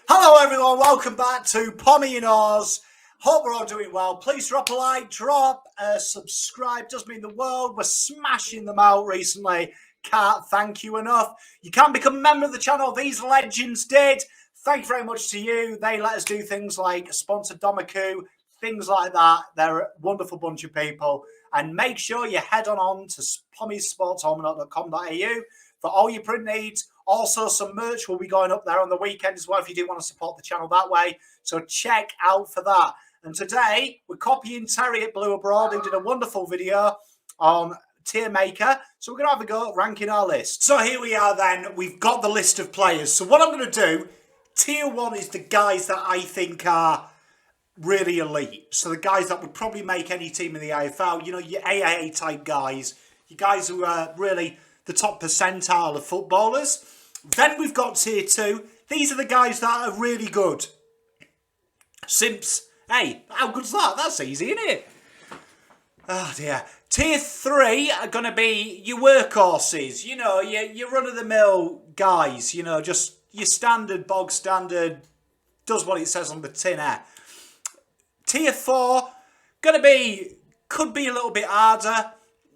Hello everyone, welcome back to Pommy and Oz. Hope we're all doing well. Please drop a like, drop a subscribe. Does mean the world. We're smashing them out recently. Can't thank you enough. You can become a member of the channel. These legends did. Thank you very much to you. They let us do things like sponsor Domaku, things like that. They're a wonderful bunch of people. And make sure you head on to pommysportsalmanac.com.au for all your print needs. Also, some merch will be going up there on the weekend as well if you do want to support the channel that way. So check out for that. And today, we're copying Terry at Blue Abroad, who did a wonderful video on Tiermaker. So we're going to have a go at ranking our list. So here we are then. We've got the list of players. So what I'm going to do, Tier 1 is the guys that I think are really elite. So the guys that would probably make any team in the AFL. You know, your AAA type guys. You guys who are really the top percentile of footballers. Then we've got Tier 2. These are the guys that are really good. Simps. Hey, how good's that? That's easy, isn't it? Oh, dear. Tier 3 are going to be your workhorses. You know, your run-of-the-mill guys. You know, just your standard, bog standard, does what it says on the tin there. Tier 4, could be a little bit harder.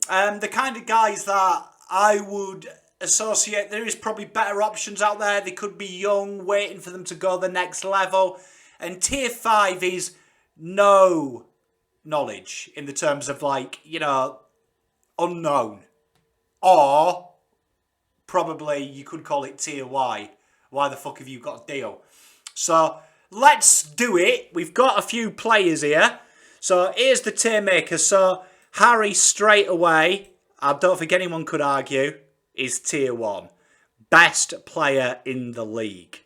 The kind of guys that I would associate, there is probably better options out there. They could be young, waiting for them to go the next level. And Tier 5 is no knowledge in the terms of, like, you know, unknown. Or probably you could call it Tier Y. Why the fuck have you got a deal? So let's do it. We've got a few players here. So here's the Tiermaker. So Harry straight away, I don't think anyone could argue, is Tier 1. Best player in the league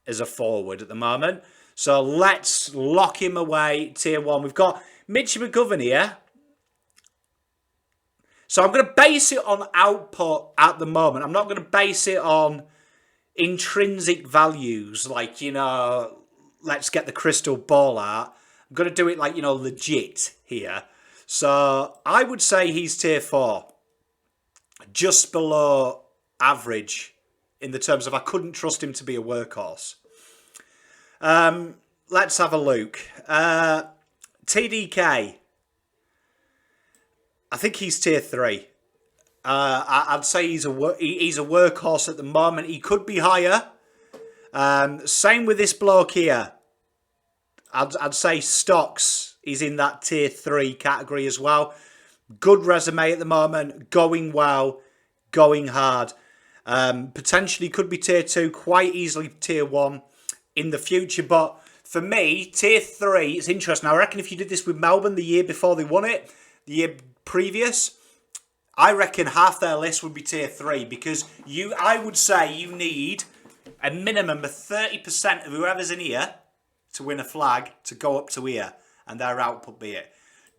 as a forward at the moment. So let's lock him away, Tier 1. We've got Mitch Mcgovern here. So I'm going to base it on output at the moment. I'm not going to base it on intrinsic values like, you know, let's get the crystal ball out. I'm going to do it like, you know, legit here. So I would say he's Tier 4. Just below average in the terms of I couldn't trust him to be a workhorse. Let's have a look. TDK. I think he's Tier 3. I'd say he's a workhorse at the moment. He could be higher. Same with this bloke here. I'd say Stocks is in that Tier 3 category as well. Good resume at the moment. Going well. Going hard. Potentially could be Tier 2. Quite easily Tier 1 in the future. But for me, Tier 3 is interesting. I reckon if you did this with Melbourne the year before they won it, the year previous, I reckon half their list would be Tier 3. Because I would say you need a minimum of 30% of whoever's in here to win a flag to go up to here. And their output be it.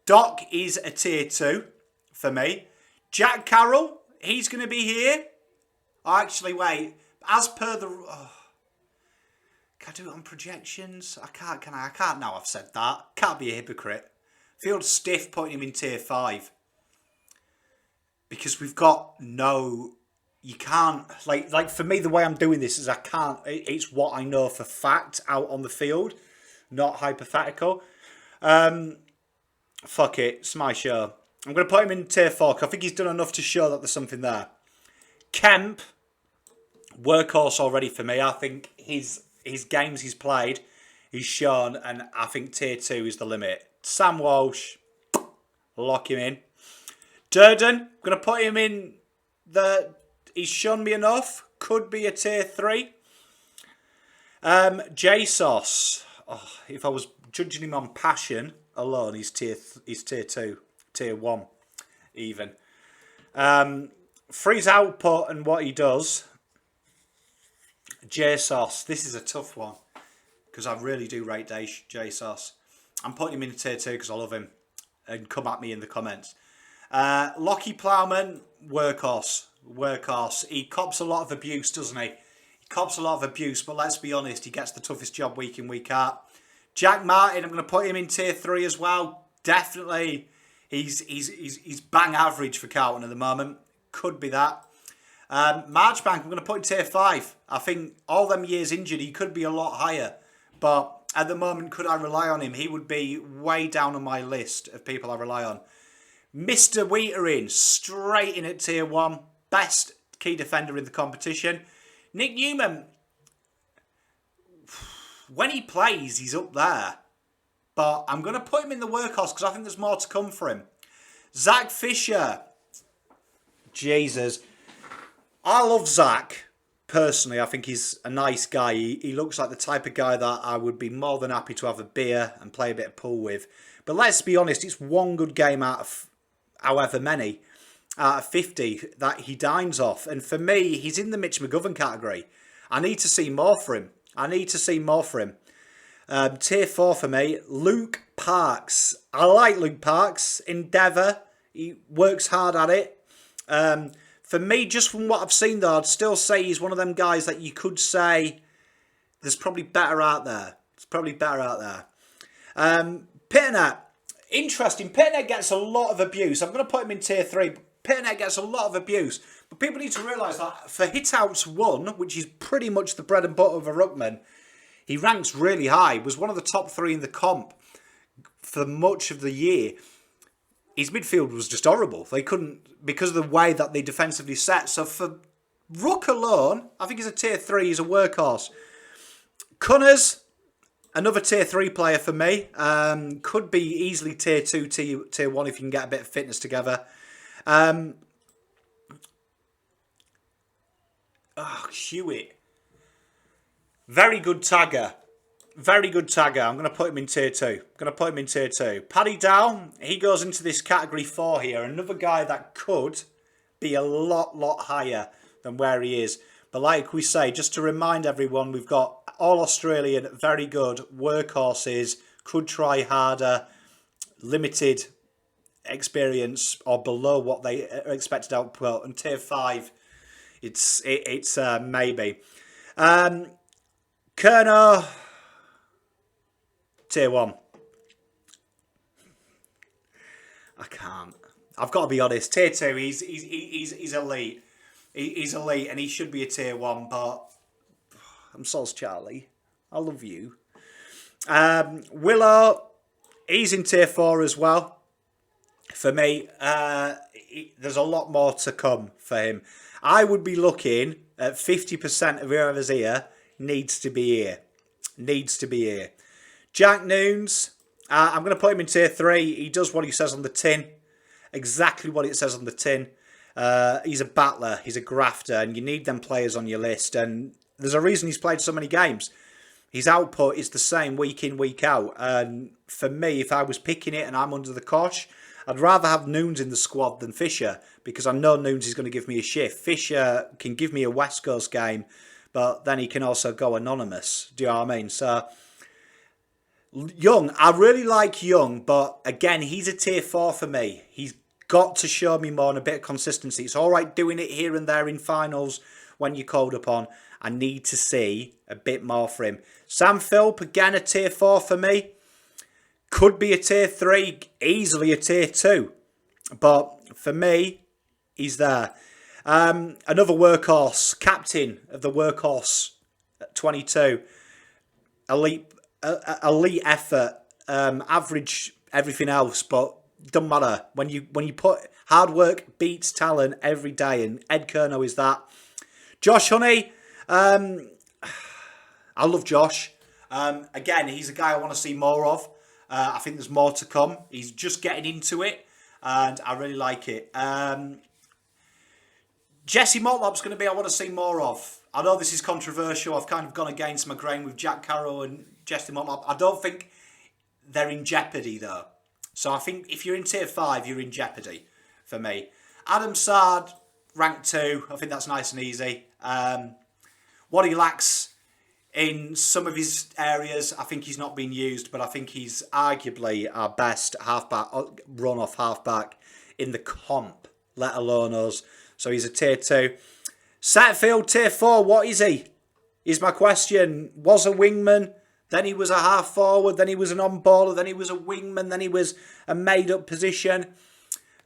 Doc is a Tier 2 for me. Jack Carroll, he's going to be here. Oh, actually, wait. As per the... Oh, can I do it on projections? I can't, can I? I can't now I've said that. Can't be a hypocrite. Feel stiff putting him in Tier 5. Because we've got no... You can't... Like for me, the way I'm doing this is I can't... It's what I know for fact out on the field. Not hypothetical. Fuck it. It's my show. I'm going to put him in Tier 4 because I think he's done enough to show that there's something there. Kemp, workhorse already for me. I think his games he's played, he's shown, and I think Tier 2 is the limit. Sam Walsh, lock him in. Durden, I'm going to put him in he's shown me enough. Could be a Tier 3. JSOS, if I was judging him on passion alone, he's Tier 2, Tier 1 even. For his output and what he does, JSOS, this is a tough one because I really do rate JSOS. I'm putting him in Tier 2 because I love him, and come at me in the comments. Lockie Plowman, workhorse. He cops a lot of abuse, doesn't he? He cops a lot of abuse, but let's be honest, he gets the toughest job week in, week out. Jack Martin, I'm going to put him in Tier 3 as well. Definitely, he's bang average for Carlton at the moment. Could be that. Marchbank, I'm going to put in tier 5. I think all them years injured, he could be a lot higher. But at the moment, could I rely on him? He would be way down on my list of people I rely on. Mr. Wheatering, straight in at tier 1. Best key defender in the competition. Nick Newman, when he plays, he's up there. But I'm going to put him in the workhorse because I think there's more to come for him. Zach Fisher. Jesus. I love Zach. Personally, I think he's a nice guy. He looks like the type of guy that I would be more than happy to have a beer and play a bit of pool with. But let's be honest, it's one good game out of however many, out of 50, that he dines off. And for me, he's in the Mitch Mcgovern category. I need to see more for him. Tier 4 for me, Luke Parks. I like Luke Parks. Endeavour. He works hard at it. For me, just from what I've seen though, I'd still say he's one of them guys that you could say there's probably better out there. Pitternet. Interesting. Pitternet gets a lot of abuse. I'm going to put him in tier 3. Pitternet gets a lot of abuse. But people need to realise that for hitouts 1, which is pretty much the bread and butter of a ruckman, he ranks really high. Was one of the top 3 in the comp for much of the year. His midfield was just horrible. They couldn't, because of the way that they defensively set. So for ruck alone, I think he's a tier 3. He's a workhorse. Cunners, another tier 3 player for me. Could be easily tier 2, tier 1 if you can get a bit of fitness together. Hewitt. Very good tagger. I'm going to put him in tier 2. Paddy Dow, he goes into this category 4 here. Another guy that could be a lot higher than where he is. But like we say, just to remind everyone, we've got all Australian, very good workhorses, could try harder, limited experience or below what they expected output. And tier 5, it's maybe. Kerno, tier 1. I can't. I've got to be honest. Tier 2, he's elite. He's elite and he should be a tier 1, but I'm so's Charlie. I love you. Willow, he's in tier 4 as well. For me, there's a lot more to come for him. I would be looking at 50% of whoever's here needs to be here. Jack Nunes, I'm going to put him in tier 3. He does what he says on the tin. Exactly what it says on the tin. He's a battler. He's a grafter. And you need them players on your list. And there's a reason he's played so many games. His output is the same week in, week out. And for me, if I was picking it and I'm under the cosh, I'd rather have Nunes in the squad than Fisher. Because I know Nunes is going to give me a shift. Fisher can give me a West Coast game. But then he can also go anonymous. Do you know what I mean? So, Young, I really like Young, but again, he's a tier 4 for me. He's got to show me more and a bit of consistency. It's all right doing it here and there in finals when you're called upon. I need to see a bit more for him. Sam Philp, again, a tier 4 for me. Could be a tier 3, easily a tier 2. But for me, he's there. Another workhorse, captain of the workhorse at 22. Elite effort, average everything else, but doesn't matter. When you put hard work beats talent every day, and Ed Kerno is that. Josh Honey, I love Josh. Again, he's a guy I want to see more of. I think there's more to come. He's just getting into it, and I really like it. Jesse Motlop's going to be I want to see more of. I know this is controversial. I've kind of gone against my grain with Jack Carroll and Jesse Motlop. I don't think they're in jeopardy, though. So I think if you're in tier 5, you're in jeopardy for me. Adam Saad, rank 2. I think that's nice and easy. What he lacks in some of his areas, I think he's not been used, but I think he's arguably our best halfback, run-off halfback in the comp, let alone us. So he's a tier 2. Setfield, tier 4. What is he? Is my question. Was a wingman. Then he was a half forward. Then he was an on-baller. Then he was a wingman. Then he was a made-up position.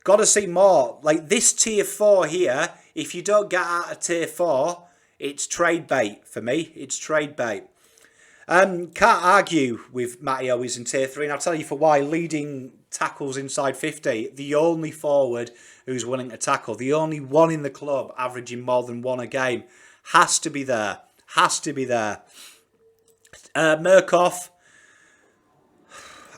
Got to see more. Like this tier 4 here, if you don't get out of tier 4, it's trade bait for me. It's trade bait. Can't argue with Matty Owies in tier 3, and I'll tell you for why. Leading tackles inside 50, the only forward who's willing to tackle, the only one in the club averaging more than one a game, has to be there. Has to be there. Murkoff,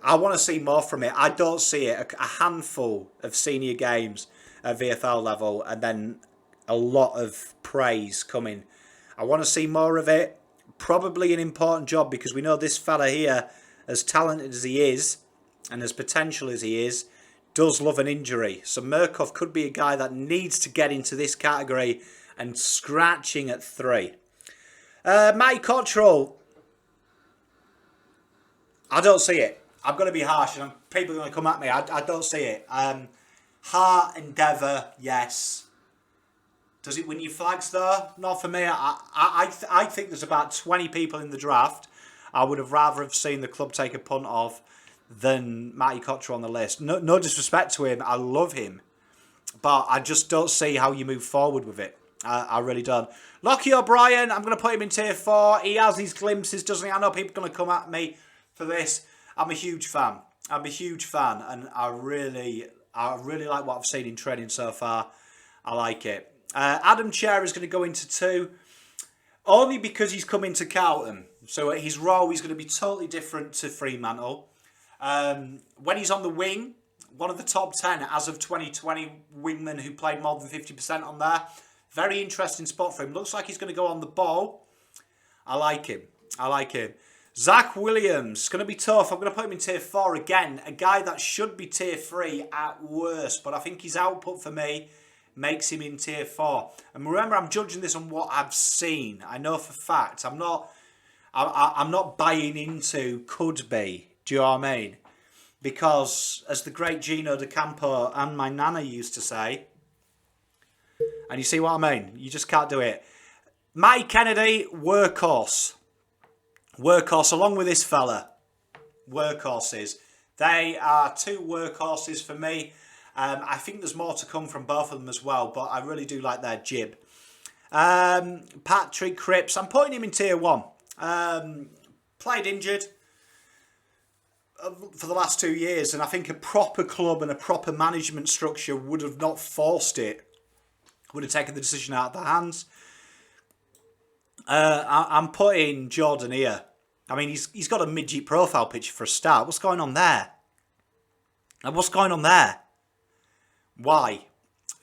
I want to see more from it. I don't see it. A handful of senior games at VFL level and then a lot of praise coming. I want to see more of it. Probably an important job because we know this fella here, as talented as he is and as potential as he is, does love an injury. So Murkoff could be a guy that needs to get into this category and scratching at 3. Matty Cottrell, I don't see it. I'm going to be harsh and people are going to come at me. I don't see it. Heart, endeavour, yes. Does it win you flags though? Not for me. I think there's about 20 people in the draft I would have rather have seen the club take a punt of than Matty Cottrell on the list. No disrespect to him. I love him. But I just don't see how you move forward with it. I really don't. Lockie O'Brien, I'm going to put him in tier 4. He has his glimpses, doesn't he? I know people are going to come at me for this. I'm a huge fan. I'm a huge fan. And I really like what I've seen in training so far. I like it. Adam Chair is going to go into 2. Only because he's come into Carlton. So his role is going to be totally different to Fremantle. When he's on the wing, one of the top 10 as of 2020 wingmen who played more than 50% on there. Very interesting spot for him. Looks like he's going to go on the ball. I like him. I like him. Zach Williams, going to be tough. I'm going to put him in tier 4 again. A guy that should be tier 3 at worst. But I think his output for me makes him in tier 4. And remember, I'm judging this on what I've seen. I know for fact. I'm not buying into could be. Do you know what I mean? Because, as the great Gino De Campo and my nana used to say, and you see what I mean? You just can't do it. Matty Kennedy, workhorse. Workhorse, along with this fella. Workhorses. They are 2 workhorses for me. I think there's more to come from both of them as well, but I really do like their jib. Patrick Cripps, I'm putting him in tier 1. Played injured for the last 2 years, and I think a proper club and a proper management structure would have not forced it. Would have taken the decision out of their hands. I'm putting Jordan here. I mean, he's got a midget profile picture for a start. What's going on there? And what's going on there? Why?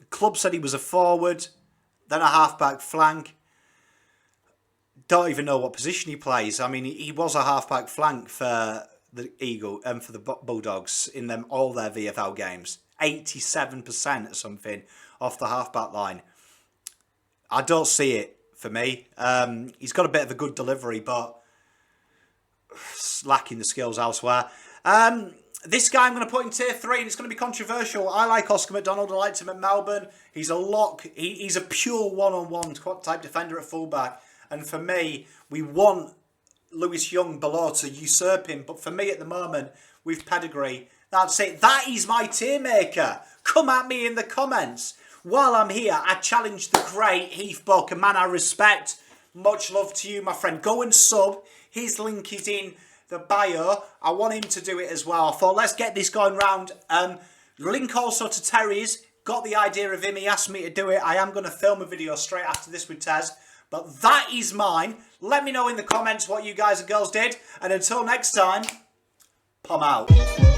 The club said he was a forward, then a half-back flank. Don't even know what position he plays. I mean, he was a half-back flank for the Eagle and for the Bulldogs in all their VFL games. 87% or something off the half-back line. I don't see it for me. He's got a bit of a good delivery, but lacking the skills elsewhere. This guy I'm going to put in tier 3, and it's going to be controversial. I like Oscar Mcdonald. I liked him at Melbourne. He's a lock. He's a pure one-on-one type defender at fullback. And for me, we want Lewis Young below to usurp him. But for me at the moment, with pedigree, that's it. That is my Tiermaker. Come at me in the comments. While I'm here, I challenge the great Heath Buck, a man I respect. Much love to you, my friend. Go and sub. His link is in the bio. I want him to do it as well. I thought, let's get this going round. Link also to Terry's. Got the idea of him. He asked me to do it. I am going to film a video straight after this with Tez. But that is mine. Let me know in the comments what you guys and girls did. And until next time, Pom out.